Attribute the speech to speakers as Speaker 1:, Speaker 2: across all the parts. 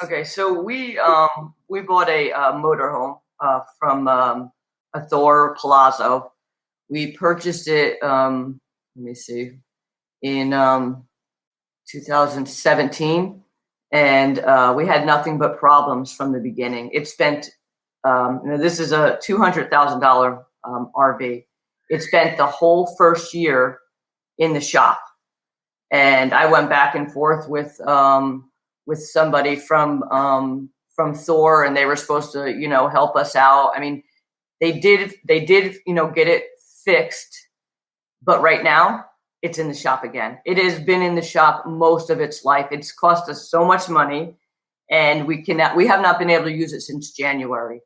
Speaker 1: Okay, so we bought a motorhome from a Thor Palazzo. We purchased it. Let me see, in 2017, and we had nothing but problems from the beginning. It spent. This is a $200,000 RV. It spent the whole first year in the shop, and I went back and forth with somebody from Thor, and they were supposed to help us out. I mean, they did get it fixed, but right now it's in the shop again. It has been in the shop most of its life. It's cost us so much money, and we have not been able to use it since January.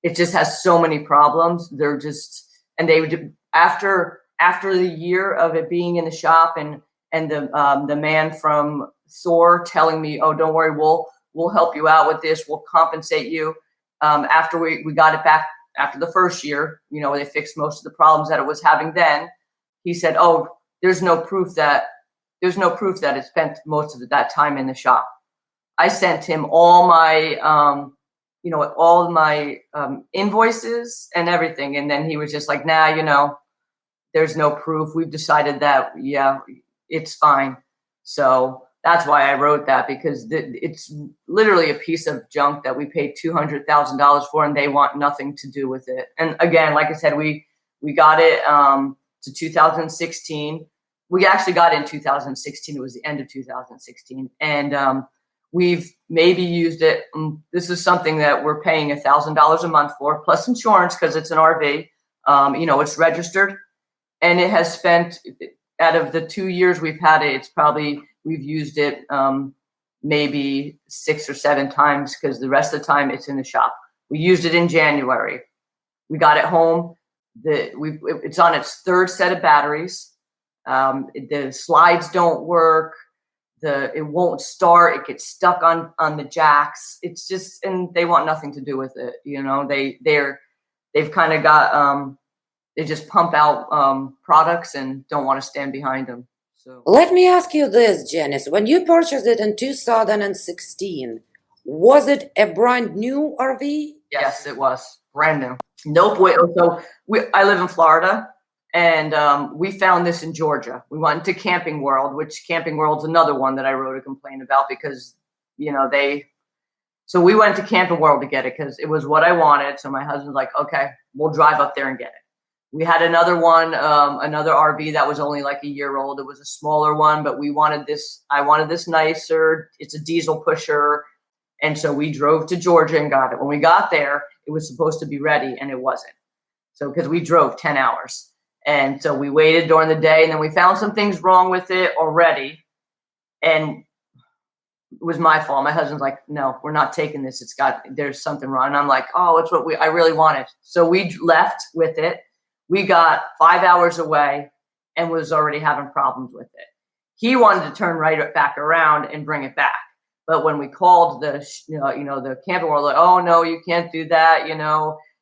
Speaker 1: It just has so many problems. They're just and they would after the year of it being in the shop, and the man from Thor telling me, "Oh, don't worry, we'll help you out with this. We'll compensate you." After we got it back after the first year, they fixed most of the problems that it was having. Then he said, "Oh, there's no proof that it spent most of that time in the shop." I sent him all my invoices and everything, and then he was just like, "Nah, there's no proof. We've decided that, yeah, it's fine." So that's why I wrote that, because it's literally a piece of junk that we paid $200,000 for, and they want nothing to do with it. And again, like I said, we got it to 2016. We actually got it in 2016. It was the end of 2016, and we've maybe used it. This is something that we're paying $1,000 a month for, plus insurance, because it's an RV. It's registered, and it has spent, out of the 2 years we've had it, we've used it maybe 6 or 7 times, because the rest of the time it's in the shop. We used it in January. We got it home. It's on its 3rd set of batteries. The slides don't work. It won't start. It gets stuck on the jacks. It's just, and they want nothing to do with it. They've kind of got they just pump out products and don't want to stand behind them. So
Speaker 2: Let me ask you this, Janice. When you purchased it in 2016, was it a brand new RV?
Speaker 1: yes, it was brand new. Nope. I live in Florida, and we found this in Georgia. We went to Camping World, which Camping World's another one that I wrote a complaint about, because So we went to Camping World to get it because it was what I wanted. So my husband's like, "Okay, we'll drive up there and get it." We had another one, another RV that was only like a year old. It was a smaller one, but I wanted this nicer. It's a diesel pusher. And so we drove to Georgia and got it. When we got there, it was supposed to be ready, and it wasn't. So, because we drove 10 hours. And so we waited during the day, and then we found some things wrong with it already. And it was my fault. My husband's like, "No, we're not taking this. There's something wrong." And I'm like, "Oh, it's what I really wanted." So we left with it. We got 5 hours away and was already having problems with it. He wanted to turn right back around and bring it back. But when we called the Camping World, like, "Oh no, you can't do that.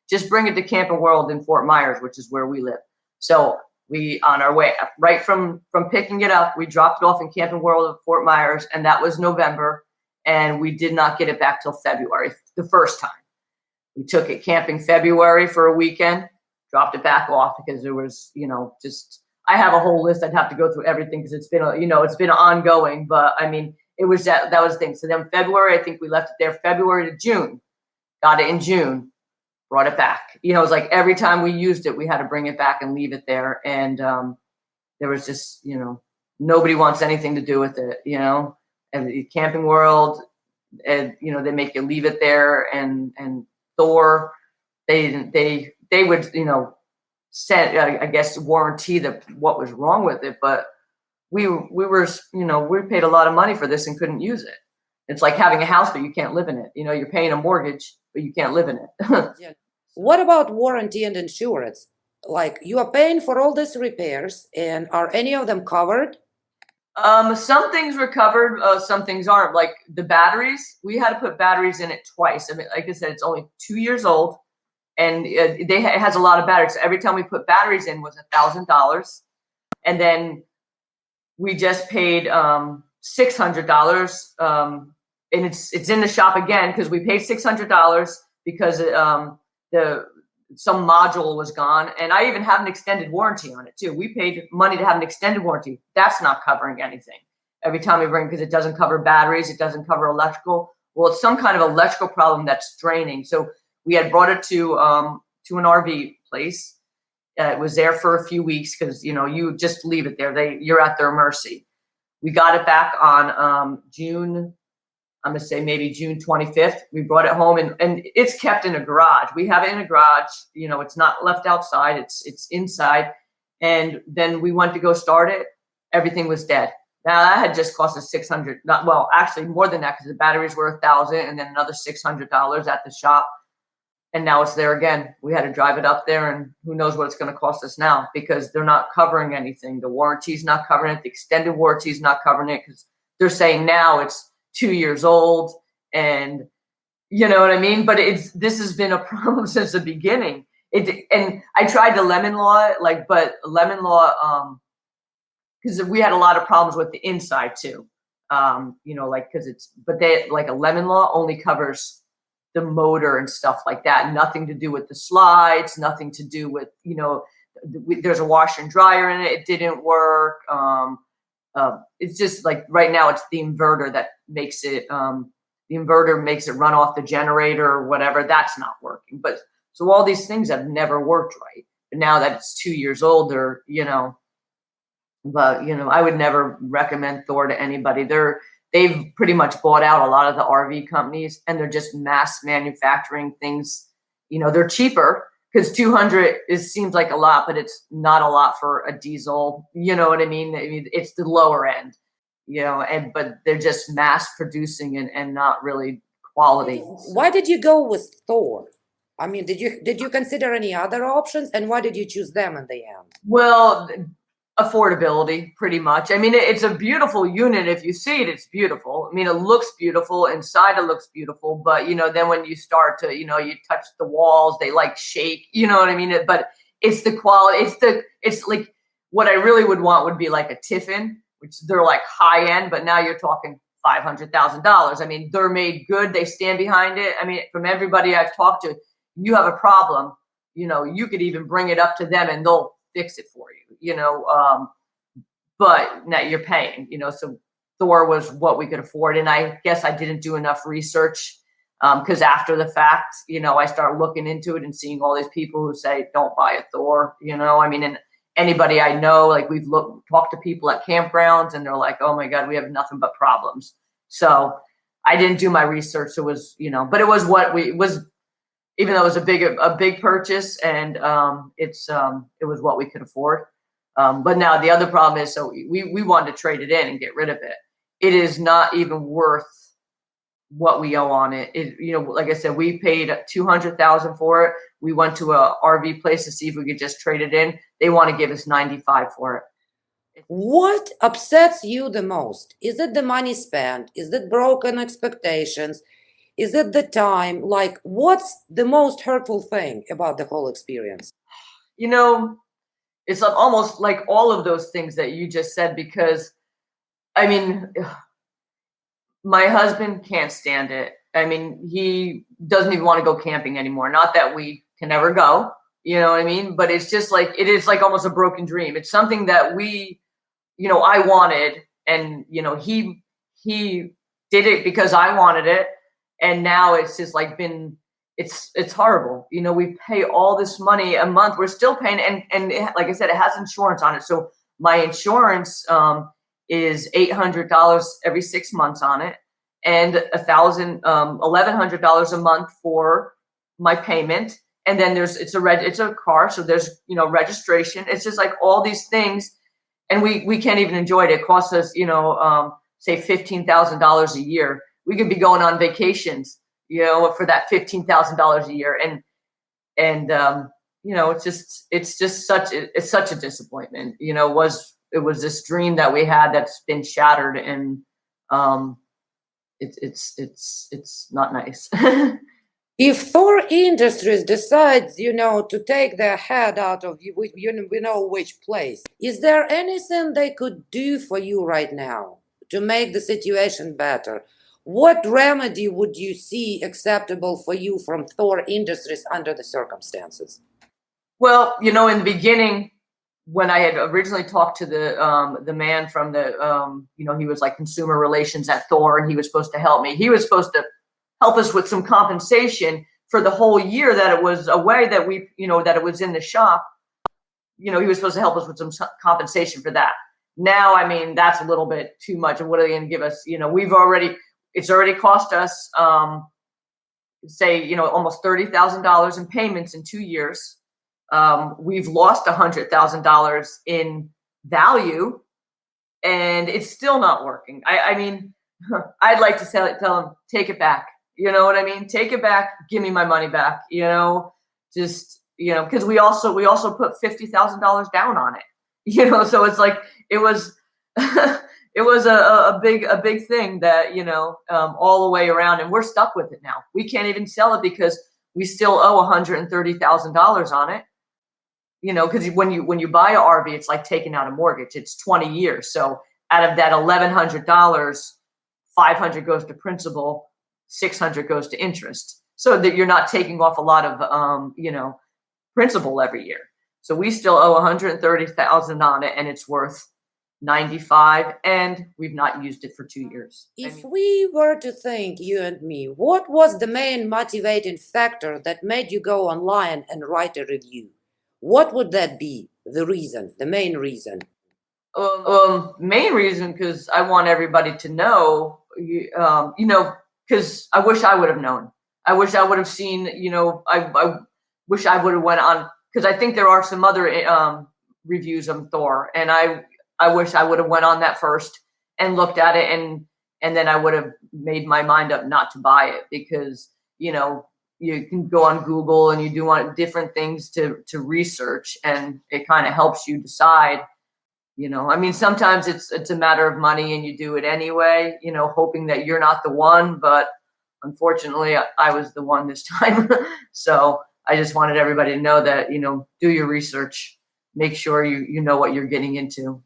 Speaker 1: Just bring it to Camping World in Fort Myers, which is where we live." So we, on our way, right from picking it up, we dropped it off in Camping World of Fort Myers, and that was November, and we did not get it back till February, the first time. We took it camping February for a weekend, dropped it back off because there was, I have a whole list. I'd have to go through everything because it's been ongoing, but I mean, it was that was the thing. So then February, I think we left it there February to June, got it in June, brought it back. It was like every time we used it, we had to bring it back and leave it there. And there was just, nobody wants anything to do with it, and the Camping World, and, they make you leave it there, and Thor, they would, set, I guess, warranty what was wrong with it. But we paid a lot of money for this and couldn't use it. It's like having a house, but you can't live in it. You're paying a mortgage, but you can't live in it.
Speaker 2: Yeah. What about warranty and insurance? Like, you are paying for all these repairs, and are any of them covered?
Speaker 1: Some things were covered, some things aren't. Like the batteries, we had to put batteries in it twice. I mean, like I said, it's only 2 years old, and it has a lot of batteries. So every time we put batteries in was $1,000, and then we just paid $600 and it's in the shop again because we paid $600 because the some module was gone, and I even have an extended warranty on it too. We paid money to have an extended warranty. That's not covering anything every time we bring, because it doesn't cover batteries, it doesn't cover electrical. Well, it's some kind of electrical problem that's draining. So we had brought it to an RV place. It was there for a few weeks because you just leave it there. You're at their mercy. We got it back on June. I'm gonna say maybe June 25th. We brought it home, and it's kept in a garage. We have it in a garage. It's not left outside. It's inside. And then we went to go start it. Everything was dead. Now that had just cost us $600. Well, actually more than that, because the batteries were $1,000, and then another $600 at the shop. And now it's there again. We had to drive it up there, and who knows what it's going to cost us now, because they're not covering anything. The warranty's not covering it. The extended warranty's not covering it, because they're saying now it's 2 years old, and you know what I mean? But this has been a problem since the beginning. And I tried to lemon law it, but lemon law, because we had a lot of problems with the inside too. But a lemon law only covers the motor and stuff like that. Nothing to do with the slides, nothing to do with, there's a washer and dryer in it. It didn't work. It's just like right now it's the inverter that makes it, the inverter makes it run off the generator or whatever. That's not working. But so all these things have never worked right. But now that it's 2 years older, but I would never recommend Thor to anybody. They've pretty much bought out a lot of the RV companies, and they're just mass manufacturing things. They're cheaper, because 200 seems like a lot, but it's not a lot for a diesel. You know what I mean? It's the lower end, but they're just mass producing and not really quality.
Speaker 2: Why did you go with Thor? I mean, did you consider any other options, and why did you choose them in the end?
Speaker 1: Well, affordability, pretty much. I mean, it's a beautiful unit. If you see it, it's beautiful. I mean, it looks beautiful inside. It looks beautiful, but then when you start to, you touch the walls, they shake. You know what I mean? But it's the quality. It's like what I really would want would be like a Tiffin, which they're high end, but now you're talking $500,000. I mean, they're made good. They stand behind it. I mean, from everybody I've talked to, you have a problem, you could even bring it up to them and they'll fix it for you, but now you're paying, so Thor was what we could afford. And I guess I didn't do enough research, because after the fact, I started looking into it and seeing all these people who say, don't buy a Thor, I mean, and anybody I know, we've talked to people at campgrounds, and they're like, oh my God, we have nothing but problems. So I didn't do my research. It was, but it was even though it was a big purchase, and it was what we could afford. But now the other problem is, so we wanted to trade it in and get rid of it. It is not even worth what we owe on it. Like I said, we paid $200,000 for it. We went to a RV place to see if we could just trade it in. They want to give us $95,000 for it.
Speaker 2: What upsets you the most? Is it the money spent? Is it broken expectations? Is it the time? What's the most hurtful thing about the whole experience?
Speaker 1: It's almost like all of those things that you just said, because, I mean, my husband can't stand it. I mean, he doesn't even want to go camping anymore. Not that we can ever go, you know what I mean? But it's just it is almost a broken dream. It's something that I wanted, and, he did it because I wanted it. And now it's just it's horrible. We pay all this money a month. We're still paying. And like I said, it has insurance on it. So my insurance is $800 every 6 months on it, and $1,100 a month for my payment. And then it's a car. So there's, registration. It's just all these things. And we can't even enjoy it. It costs us, say $15,000 a year. We could be going on vacations, for that $15,000 a year. And it's just such a disappointment. It was this dream that we had that's been shattered, and it's not nice.
Speaker 2: If Thor Industries decides, to take their head out of you, we know which place, is there anything they could do for you right now to make the situation better? What remedy would you see acceptable for you from Thor Industries under the circumstances?
Speaker 1: Well, in the beginning, when I had originally talked to the man from he was like consumer relations at Thor, and he was supposed to help me. He was supposed to help us with some compensation for the whole year that it was away, that that it was in the shop. He was supposed to help us with some compensation for that. Now, I mean, that's a little bit too much. And what are they going to give us? It's already cost us, say, almost $30,000 in payments in 2 years. We've lost $100,000 in value, and it's still not working. I mean, I'd like to tell them, take it back. You know what I mean? Take it back. Give me my money back. Because we also put $50,000 down on it. So it's like it was it was a big thing that all the way around, and we're stuck with it now. We can't even sell it because we still owe $130,000 on it. Because when you buy an RV, it's like taking out a mortgage. It's 20 years. So out of that $1,100, $500 goes to principal, $600 goes to interest. So that you're not taking off a lot of principal every year. So we still owe $130,000 on it, and it's worth $95,000, and we've not used it for 2 years.
Speaker 2: If we were to think, you and me, what was the main motivating factor that made you go online and write a review? What would that be? The main reason?
Speaker 1: Main reason, because I want everybody to know, because I wish I would have known. I wish I would have seen, I wish I would have went on, because I think there are some other reviews of Thor, and I wish I would have went on that first and looked at it, and then I would have made my mind up not to buy it, because, you can go on Google and you do want different things to research, and it kind of helps you decide. I mean, sometimes it's a matter of money and you do it anyway, hoping that you're not the one, but unfortunately I was the one this time. So I just wanted everybody to know that, do your research, make sure you know what you're getting into.